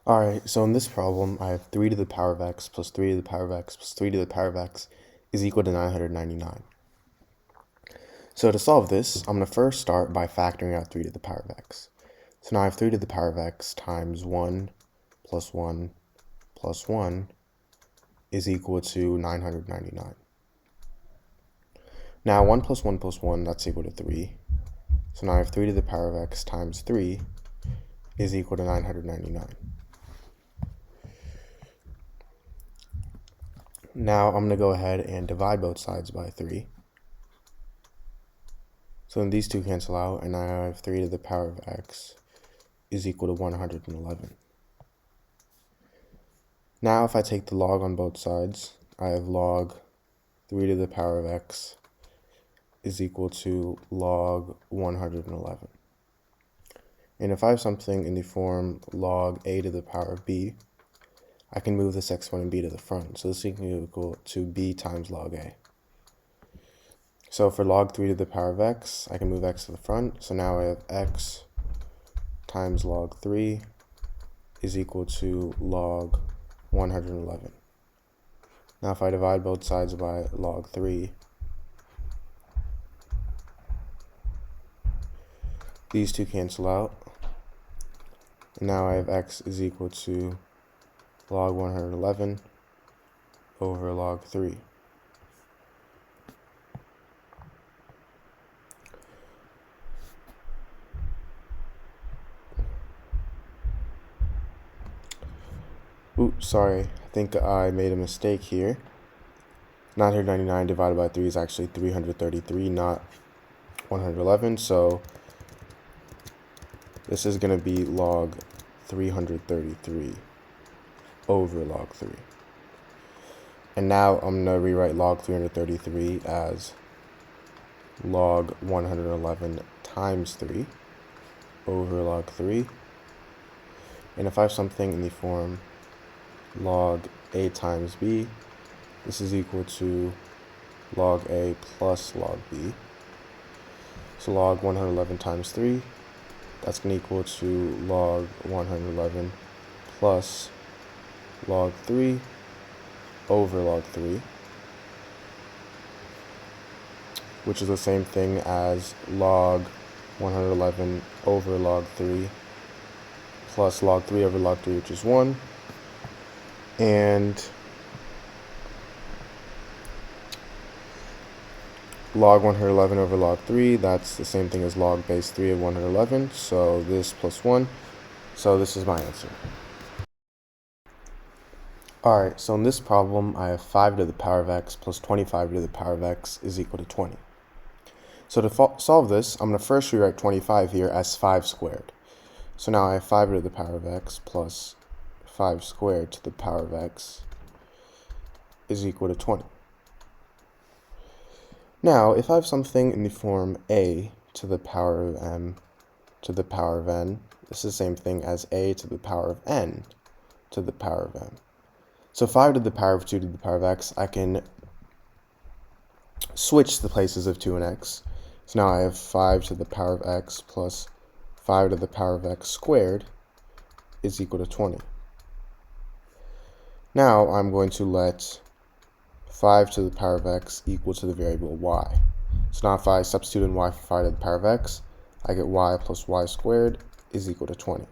Alright, so in this problem, I have 3 to the power of x plus 3 to the power of x plus 3 to the power of x is equal to 999. So to solve this, I'm going to first start by factoring out 3 to the power of x. So now I have 3 to the power of x times 1 plus 1 plus 1 is equal to 999. Now 1 plus 1 plus 1, that's equal to 3. So now I have 3 to the power of x times 3 is equal to 999. Now I'm going to go ahead and divide both sides by 3. So then these two cancel out, and I have 3 to the power of x is equal to 111. Now if I take the log on both sides, I have log 3 to the power of x is equal to log 111. And if I have something in the form log a to the power of b, I can move this exponent b to the front. So this is equal to b times log a. So for log 3 to the power of x, I can move x to the front. So now I have x times log 3 is equal to log 111. Now if I divide both sides by log 3, these two cancel out. And now I have x is equal to log 111 over log 3. Oops, sorry, I think I made a mistake here. 999 divided by 3 is actually 333, not 111, so this is going to be log 333 over log 3. And now I'm going to rewrite log 333 as log 111 times 3 over log 3. And if I have something in the form log a times b, this is equal to log a plus log b. So log 111 times 3, that's going to equal to log 111 plus log 3 over log 3, which is the same thing as log 111 over log 3 plus log 3 over log 3, which is 1. And log 111 over log 3, that's the same thing as log base 3 of 111, so this plus 1, so this is my answer. Alright, so in this problem, I have 5 to the power of x plus 25 to the power of x is equal to 20. So to solve this, I'm going to first rewrite 25 here as 5 squared. So now I have 5 to the power of x plus 5 squared to the power of x is equal to 20. Now, if I have something in the form a to the power of m to the power of n, this is the same thing as a to the power of n to the power of m. So 5 to the power of 2 to the power of x, I can switch the places of 2 and x. So now I have 5 to the power of x plus 5 to the power of x squared is equal to 20. Now I'm going to let 5 to the power of x equal to the variable y. So now if I substitute in y for 5 to the power of x, I get y plus y squared is equal to 20.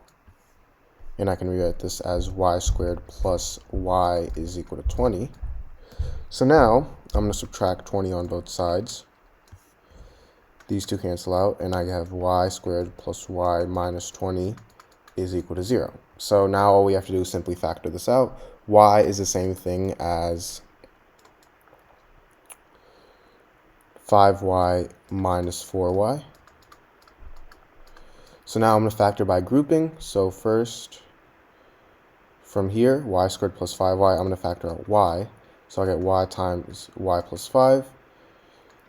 And I can rewrite this as y squared plus y is equal to 20. So now I'm going to subtract 20 on both sides. These two cancel out, and I have y squared plus y minus 20 is equal to 0. So now all we have to do is simply factor this out. Y is the same thing as 5y minus 4y. So now I'm going to factor by grouping. So first, from here, y squared plus 5y, I'm going to factor out y. So I get y times y plus 5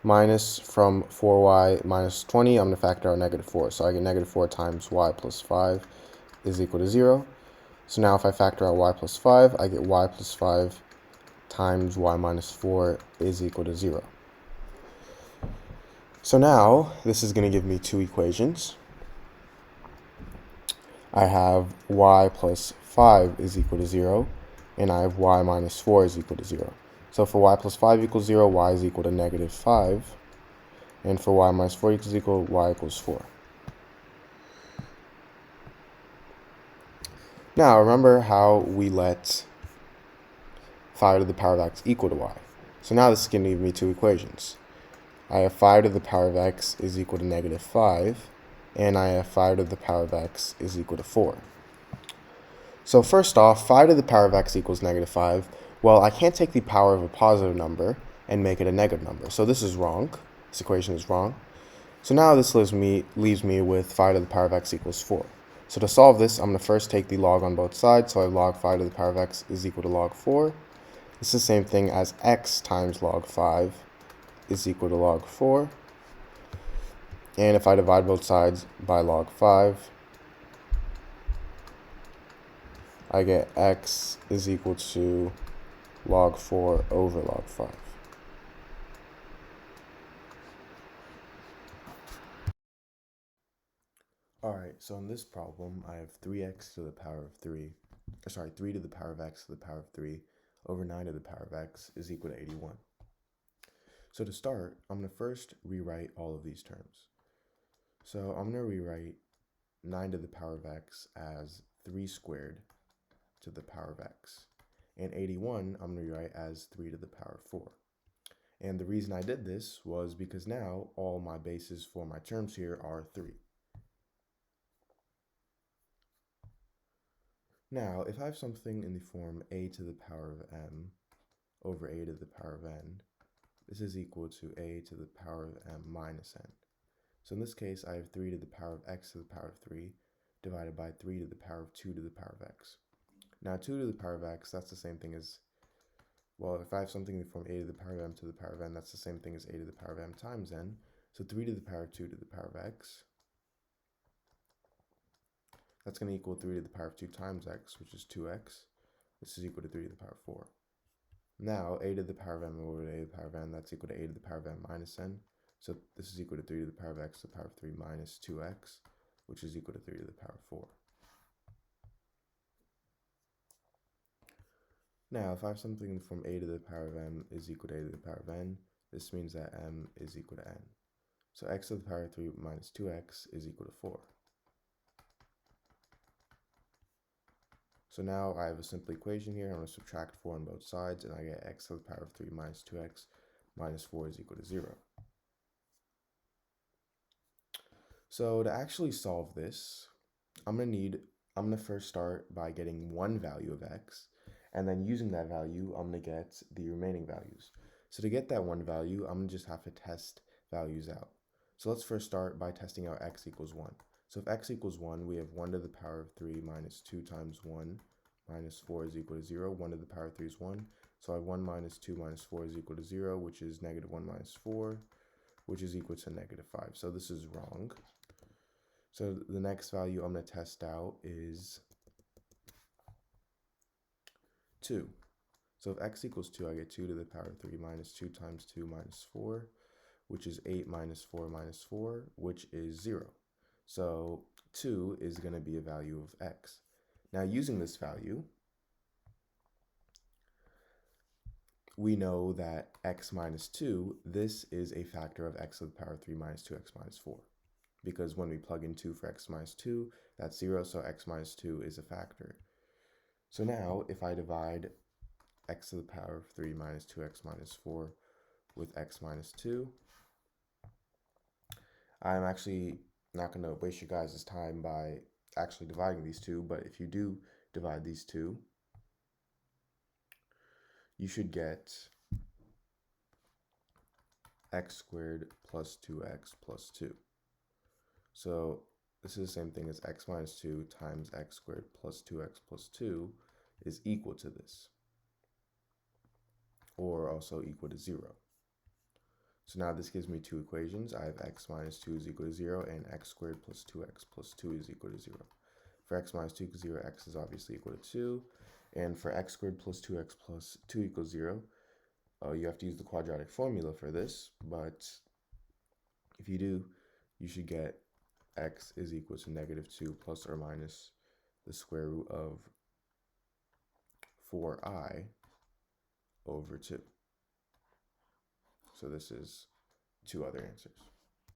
minus from 4y minus 20, I'm going to factor out negative 4. So I get negative 4 times y plus 5 is equal to 0. So now if I factor out y plus 5, I get y plus 5 times y minus 4 is equal to 0. So now this is going to give me two equations. I have y plus 5 is equal to 0, and I have y minus 4 is equal to 0. So for y plus 5 equals 0, y is equal to negative 5, and for y minus 4 equals equal, y equals 4. Now, remember how we let 5 to the power of x equal to y. So now this is going to give me two equations. I have 5 to the power of x is equal to negative 5, and I have 5 to the power of x is equal to 4. So first off, 5 to the power of x equals negative 5. Well, I can't take the power of a positive number and make it a negative number. So this is wrong. This equation is wrong. So now this leaves me with 5 to the power of x equals 4. So to solve this, I'm going to first take the log on both sides. So I have log 5 to the power of x is equal to log 4. This is the same thing as x times log 5 is equal to log 4. And if I divide both sides by log 5, I get x is equal to log 4 over log 5. Alright, so in this problem, I have 3x to the power of 3 to the power of x to the power of 3 over 9 to the power of x is equal to 81. So to start, I'm going to first rewrite all of these terms. So I'm going to rewrite 9 to the power of x as 3 squared to the power of x. And 81, I'm going to rewrite as 3 to the power of 4. And the reason I did this was because now all my bases for my terms here are 3. Now, if I have something in the form a to the power of m over a to the power of n, this is equal to a to the power of m minus n. So in this case, I have 3 to the power of x to the power of 3 divided by 3 to the power of 2 to the power of x. Now 2 to the power of x, that's the same thing as, well, if I have something in the form a to the power of m to the power of n, that's the same thing as a to the power of m times n. So 3 to the power of 2 to the power of x, that's going to equal 3 to the power of 2 times x, which is 2x. This is equal to 3 to the power of 4. Now, a to the power of m over a to the power of n, that's equal to a to the power of m minus n. So this is equal to 3 to the power of x to the power of 3 minus 2x, which is equal to 3 to the power of 4. Now, if I have something from a to the power of m is equal to a to the power of n, this means that m is equal to n. So x to the power of 3 minus 2x is equal to 4. So now I have a simple equation here. I'm going to subtract 4 on both sides, and I get x to the power of 3 minus 2x minus 4 is equal to 0. So to actually solve this, I'm going to first start by getting one value of x, and then using that value, I'm going to get the remaining values. So to get that one value, I'm going to just have to test values out. So let's first start by testing out x equals 1. So if x equals 1, we have 1 to the power of 3 minus 2 times 1 minus 4 is equal to 0. 1 to the power of 3 is 1. So I have 1 minus 2 minus 4 is equal to 0, which is negative 1 minus 4, which is equal to negative 5. So this is wrong. So the next value I'm going to test out is 2. So if x equals 2, I get 2 to the power of 3 minus 2 times 2 minus 4, which is 8 minus 4 minus 4, which is 0. So 2 is going to be a value of x. Now using this value, we know that x minus 2, this is a factor of x to the power of 3 minus 2x minus 4. Because when we plug in 2 for x minus 2, that's 0, so x minus 2 is a factor. So now, if I divide x to the power of 3 minus 2x minus 4 with x minus 2, I'm actually not going to waste you guys' time by actually dividing these two, but if you do divide these two, you should get x squared plus 2x plus 2. So this is the same thing as x minus 2 times x squared plus 2x plus 2 is equal to this, or also equal to 0. So now this gives me two equations. I have x minus 2 is equal to 0, and x squared plus 2x plus 2 is equal to 0. For x minus 2 equals 0, x is obviously equal to 2. And for x squared plus 2x plus 2 equals 0, you have to use the quadratic formula for this, but if you do, you should get x is equal to negative 2 plus or minus the square root of 4i over 2. So this is two other answers.